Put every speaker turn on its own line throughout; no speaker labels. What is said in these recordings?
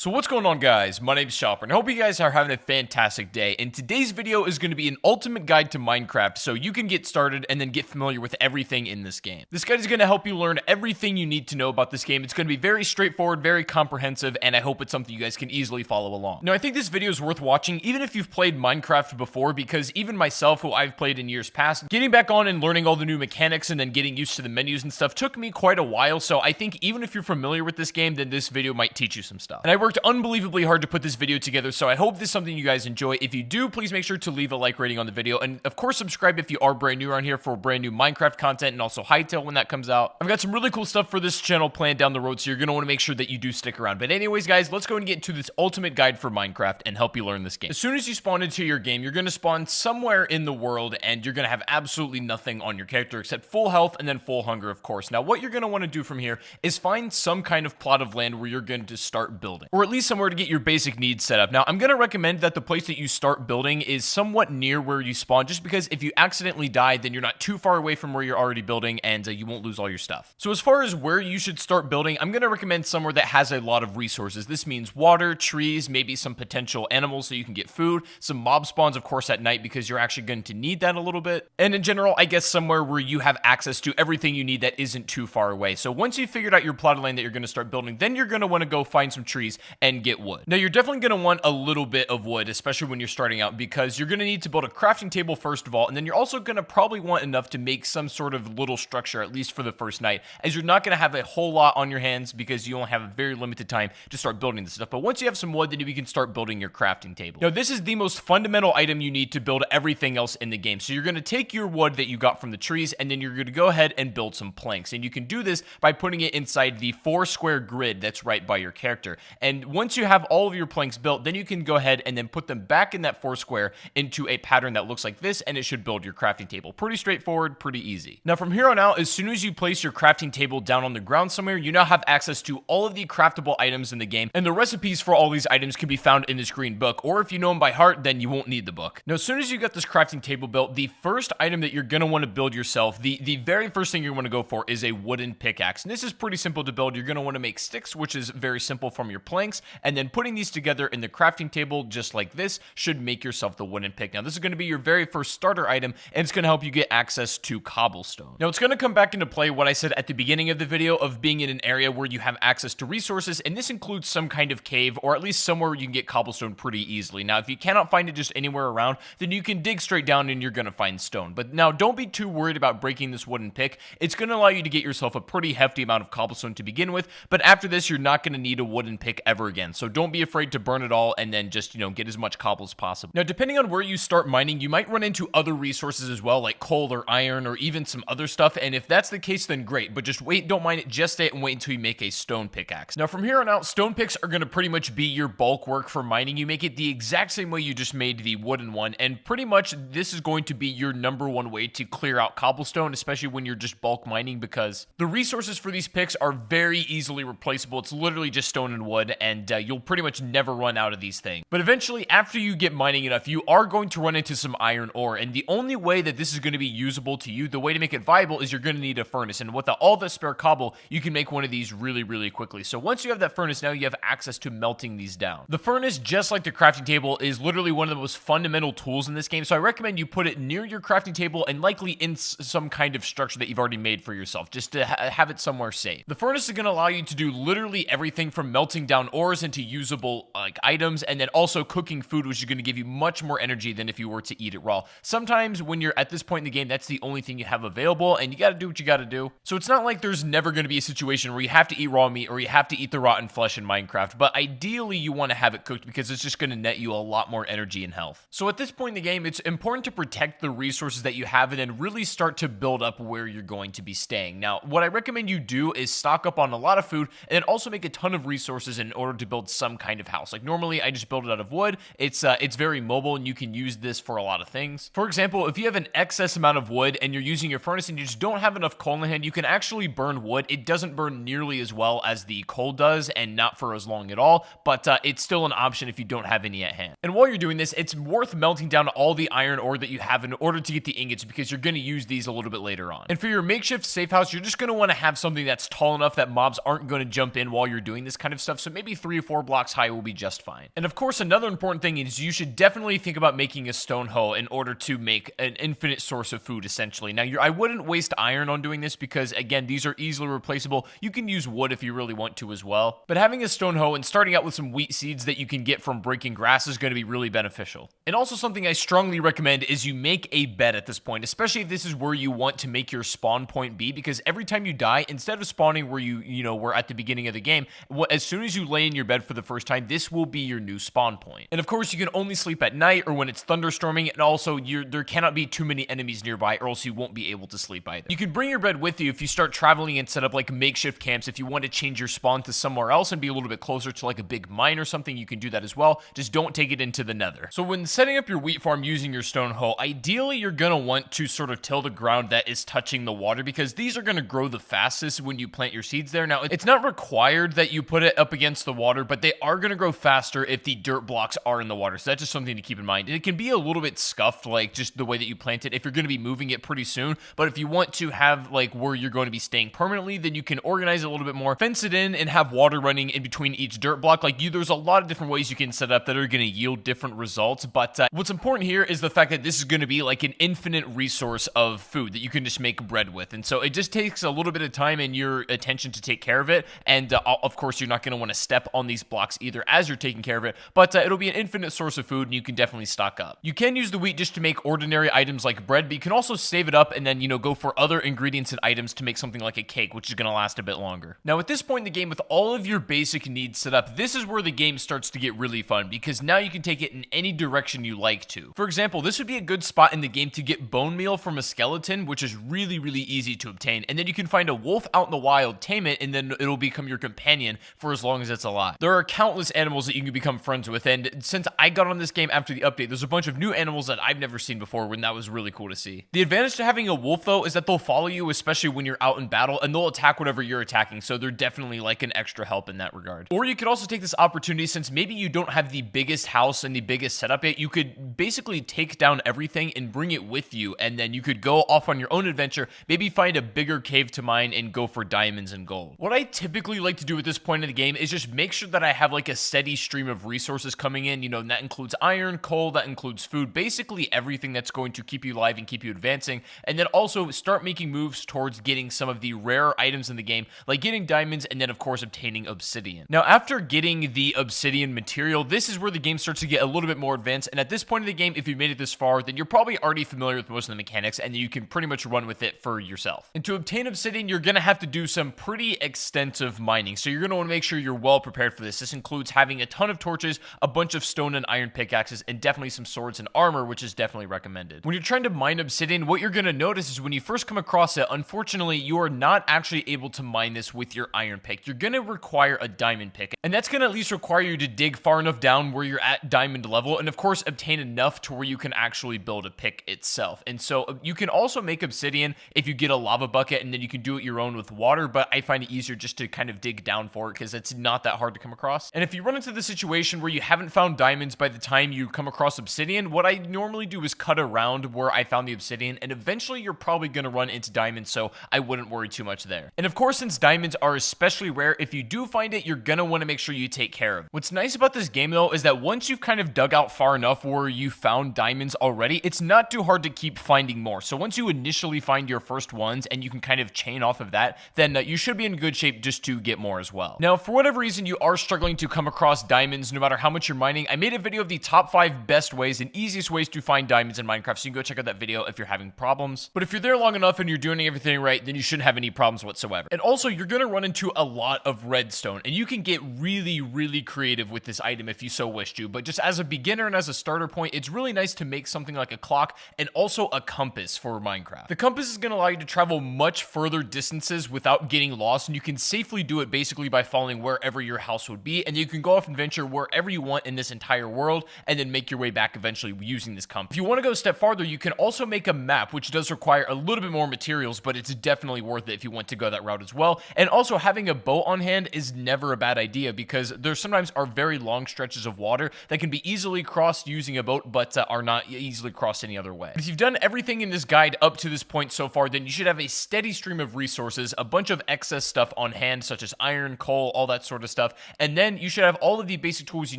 So what's going on, guys? My name's Chopper, and I hope you guys are having a fantastic day. And today's video is going to be an ultimate guide to Minecraft so you can get started and then get familiar with everything in this game. This guide is going to help you learn everything you need to know about this game. It's going to be very straightforward, very comprehensive, and I hope it's something you guys can easily follow along. Now, I think this video is worth watching even if you've played Minecraft before, because even myself, who I've played in years past, getting back on and learning all the new mechanics and then getting used to the menus and stuff took me quite a while. So I think even if you're familiar with this game, then this video might teach you some stuff. And I worked unbelievably hard to put this video together, so I hope this is something you guys enjoy. If you do, please make sure to leave a like rating on the video, and of course subscribe if you are brand new around here for brand new Minecraft content, and also Hytale when that comes out. I've got some really cool stuff for this channel planned down the road, so you're going to want to make sure that you do stick around. But anyways, guys, let's go and get into this ultimate guide for Minecraft and help you learn this game. As soon as you spawn into your game, you're going to spawn somewhere in the world, and you're going to have absolutely nothing on your character except full health and then full hunger, of course. Now, what you're going to want to do from here is find some kind of plot of land where you're going to start building, or at least somewhere to get your basic needs set up. Now, I'm going to recommend that the place that you start building is somewhat near where you spawn, just because if you accidentally die, then you're not too far away from where you're already building, and you won't lose all your stuff. So as far as where you should start building, I'm going to recommend somewhere that has a lot of resources. This means water, trees, maybe some potential animals so you can get food, some mob spawns, of course, at night, because you're actually going to need that a little bit. And in general, I guess somewhere where you have access to everything you need that isn't too far away. So once you've figured out your plot of land that you're going to start building, then you're going to want to go find some trees and get wood. Now, you're definitely going to want a little bit of wood, especially when you're starting out, because you're going to need to build a crafting table first of all, and then you're also going to probably want enough to make some sort of little structure, at least for the first night, as you're not going to have a whole lot on your hands because you only have a very limited time to start building this stuff. But once you have some wood, then you can start building your crafting table. Now, this is the most fundamental item you need to build everything else in the game. So you're going to take your wood that you got from the trees, and then you're going to go ahead and build some planks. And you can do this by putting it inside the 4-square grid that's right by your character. And once you have all of your planks built, then you can go ahead and then put them back in that 4-square into a pattern that looks like this, and it should build your crafting table. Pretty straightforward, pretty easy. Now, from here on out, as soon as you place your crafting table down on the ground somewhere, you now have access to all of the craftable items in the game, and the recipes for all these items can be found in this green book, or if you know them by heart, then you won't need the book. Now, as soon as you get this crafting table built, the first item that you're going to want to build yourself, the very first thing you want to go for is a wooden pickaxe. And this is pretty simple to build. You're going to want to make sticks, which is very simple, from your planks, and then putting these together in the crafting table just like this should make yourself the wooden pick. Now, this is going to be your very first starter item, and it's going to help you get access to cobblestone. Now, it's going to come back into play what I said at the beginning of the video of being in an area where you have access to resources, and this includes some kind of cave, or at least somewhere where you can get cobblestone pretty easily. Now, if you cannot find it just anywhere around, then you can dig straight down and you're going to find stone. But now, don't be too worried about breaking this wooden pick. It's going to allow you to get yourself a pretty hefty amount of cobblestone to begin with, but after this, you're not going to need a wooden pick ever again. So don't be afraid to burn it all and then just, get as much cobble as possible. Now, depending on where you start mining, you might run into other resources as well, like coal or iron or even some other stuff, and if that's the case, then great, but just wait, don't mine it just yet, and wait until you make a stone pickaxe. Now, from here on out, stone picks are going to pretty much be your bulk work for mining. You make it the exact same way you just made the wooden one, and pretty much this is going to be your #1 way to clear out cobblestone, especially when you're just bulk mining, because the resources for these picks are very easily replaceable. It's literally just stone and wood, and you'll pretty much never run out of these things. But eventually, after you get mining enough, you are going to run into some iron ore, and the only way that this is going to be usable to you, the way to make it viable, is you're going to need a furnace, and with all the spare cobble, you can make one of these really, really quickly. So once you have that furnace, now you have access to melting these down. The furnace, just like the crafting table, is literally one of the most fundamental tools in this game, so I recommend you put it near your crafting table and likely in some kind of structure that you've already made for yourself, just to have it somewhere safe. The furnace is going to allow you to do literally everything from melting down ores into usable items, and then also cooking food, which is going to give you much more energy than if you were to eat it raw. Sometimes when you're at this point in the game, that's the only thing you have available, and you got to do what you got to do. So it's not like there's never going to be a situation where you have to eat raw meat or you have to eat the rotten flesh in Minecraft, but ideally you want to have it cooked because it's just going to net you a lot more energy and health. So at this point in the game, it's important to protect the resources that you have and then really start to build up where you're going to be staying. Now, what I recommend you do is stock up on a lot of food and then also make a ton of resources in order to build some kind of house. Like normally I just build it out of wood. It's very mobile and you can use this for a lot of things. For example, if you have an excess amount of wood and you're using your furnace and you just don't have enough coal in hand, you can actually burn wood. It doesn't burn nearly as well as the coal does and not for as long at all, but it's still an option if you don't have any at hand. And while you're doing this, it's worth melting down all the iron ore that you have in order to get the ingots because you're going to use these a little bit later on. And for your makeshift safe house, you're just going to want to have something that's tall enough that mobs aren't going to jump in while you're doing this kind of stuff. So maybe maybe 3 or 4 blocks high will be just fine. And of course, another important thing is you should definitely think about making a stone hoe in order to make an infinite source of food, essentially. Now, I wouldn't waste iron on doing this because, again, these are easily replaceable. You can use wood if you really want to as well. But having a stone hoe and starting out with some wheat seeds that you can get from breaking grass is going to be really beneficial. And also something I strongly recommend is you make a bed at this point, especially if this is where you want to make your spawn point be, because every time you die, instead of spawning where you were at the beginning of the game, as soon as you lay in your bed for the first time, this will be your new spawn point. And of course, you can only sleep at night or when it's thunderstorming, and also there cannot be too many enemies nearby or else you won't be able to sleep either. You can bring your bed with you if you start traveling and set up like makeshift camps. If you want to change your spawn to somewhere else and be a little bit closer to like a big mine or something, you can do that as well. Just don't take it into the nether. So when setting up your wheat farm using your stone hoe, ideally you're going to want to sort of till the ground that is touching the water, because these are going to grow the fastest when you plant your seeds there. Now, it's not required that you put it up against the water, but they are going to grow faster if the dirt blocks are in the water. So that's just something to keep in mind. It can be a little bit scuffed, like just the way that you plant it, if you're going to be moving it pretty soon. But if you want to have like where you're going to be staying permanently, then you can organize it a little bit more, fence it in, and have water running in between each dirt block. There's a lot of different ways you can set up that are going to yield different results. But what's important here is the fact that this is going to be like an infinite resource of food that you can just make bread with. And so it just takes a little bit of time and your attention to take care of it. And of course, you're not going to want to step on these blocks either as you're taking care of it, but it'll be an infinite source of food and you can definitely stock up. You can use the wheat just to make ordinary items like bread, but you can also save it up and then, go for other ingredients and items to make something like a cake, which is going to last a bit longer. Now, at this point in the game, with all of your basic needs set up, this is where the game starts to get really fun, because now you can take it in any direction you like to. For example, this would be a good spot in the game to get bone meal from a skeleton, which is really, really easy to obtain. And then you can find a wolf out in the wild, tame it, and then it'll become your companion for as long as it's alive. There are countless animals that you can become friends with, and since I got on this game after the update, there's a bunch of new animals that I've never seen before, and that was really cool to see. The advantage to having a wolf, though, is that they'll follow you, especially when you're out in battle, and they'll attack whatever you're attacking, so they're definitely like an extra help in that regard. Or you could also take this opportunity, since maybe you don't have the biggest house and the biggest setup yet, you could basically take down everything and bring it with you, and then you could go off on your own adventure, maybe find a bigger cave to mine and go for diamonds and gold. What I typically like to do at this point in the game is just make sure that I have like a steady stream of resources coming in, and that includes iron, coal, that includes food, basically everything that's going to keep you alive and keep you advancing, and then also start making moves towards getting some of the rarer items in the game, like getting diamonds, and then of course obtaining obsidian. Now, after getting the obsidian material, this is where the game starts to get a little bit more advanced, and at this point in the game, if you made it this far, then you're probably already familiar with most of the mechanics, and you can pretty much run with it for yourself. And to obtain obsidian, you're going to have to do some pretty extensive mining, so you're going to want to make sure you're well prepared for this. This includes having a ton of torches, a bunch of stone and iron pickaxes, and definitely some swords and armor, which is definitely recommended. When you're trying to mine obsidian, what you're going to notice is when you first come across it, unfortunately, you are not actually able to mine this with your iron pick. You're going to require a diamond pick, and that's going to at least require you to dig far enough down where you're at diamond level, and of course, obtain enough to where you can actually build a pick itself. And so you can also make obsidian if you get a lava bucket, and then you can do it your own with water, but I find it easier just to kind of dig down for it because it's not that hard to come across. And if you run into the situation where you haven't found diamonds by the time you come across obsidian, what I normally do is cut around where I found the obsidian, and eventually you're probably going to run into diamonds, so I wouldn't worry too much there. And of course, since diamonds are especially rare, if you do find it, you're going to want to make sure you take care of it. What's nice about this game, though, is that once you've kind of dug out far enough where you found diamonds already, it's not too hard to keep finding more. So once you initially find your first ones and you can kind of chain off of that, then you should be in good shape just to get more as well. Now, for whatever reason you are struggling to come across diamonds, no matter how much you're mining, I made a video of the top 5 best ways and easiest ways to find diamonds in Minecraft, so you can go check out that video if you're having problems. But if you're there long enough and you're doing everything right, then you shouldn't have any problems whatsoever. And also, you're going to run into a lot of redstone, and you can get really, really creative with this item if you so wish to. But just as a beginner and as a starter point, it's really nice to make something like a clock and also a compass for Minecraft. The compass is going to allow you to travel much further distances without getting lost, and you can safely do it basically by following wherever your house would be, and you can go off and venture wherever you want in this entire world and then make your way back eventually using this compass. If you want to go a step farther, you can also make a map, which does require a little bit more materials, but it's definitely worth it if you want to go that route as well. And also, having a boat on hand is never a bad idea, because there sometimes are very long stretches of water that can be easily crossed using a boat, but are not easily crossed any other way. If you've done everything in this guide up to this point so far, then you should have a steady stream of resources, a bunch of excess stuff on hand, such as iron, coal, all that sort of stuff, stuff. And then you should have all of the basic tools you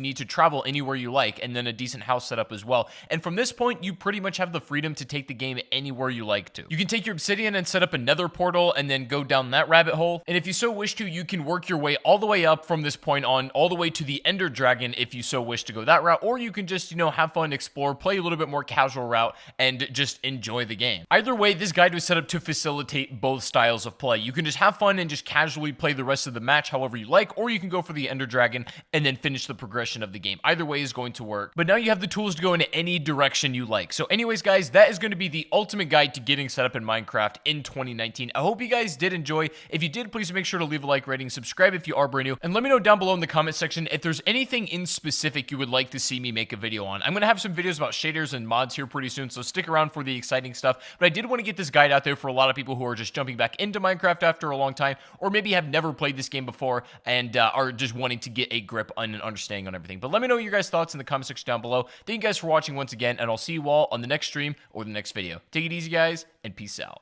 need to travel anywhere you like, and then a decent house setup as well. And from this point, you pretty much have the freedom to take the game anywhere you like to. You can take your obsidian and set up a nether portal and then go down that rabbit hole. And if you so wish to, you can work your way all the way up from this point on, all the way to the Ender Dragon if you so wish to go that route. Or you can just, have fun, explore, play a little bit more casual route, and just enjoy the game. Either way, this guide was set up to facilitate both styles of play. You can just have fun and just casually play the rest of the match however you like, or you can go for the Ender Dragon and then finish the progression of the game. Either way is going to work. But now you have the tools to go in any direction you like. So anyways, guys, that is going to be the ultimate guide to getting set up in Minecraft in 2019. I hope you guys did enjoy. If you did, please make sure to leave a like, rating, subscribe if you are brand new, and let me know down below in the comment section if there's anything in specific you would like to see me make a video on. I'm going to have some videos about shaders and mods here pretty soon, so stick around for the exciting stuff. But I did want to get this guide out there for a lot of people who are just jumping back into Minecraft after a long time, or maybe have never played this game before and are just wanting to get a grip on and understanding on everything. But let me know your guys' thoughts in the comment section down below. Thank you guys for watching once again, and I'll see you all on the next stream or the next video. Take it easy, guys, and peace out.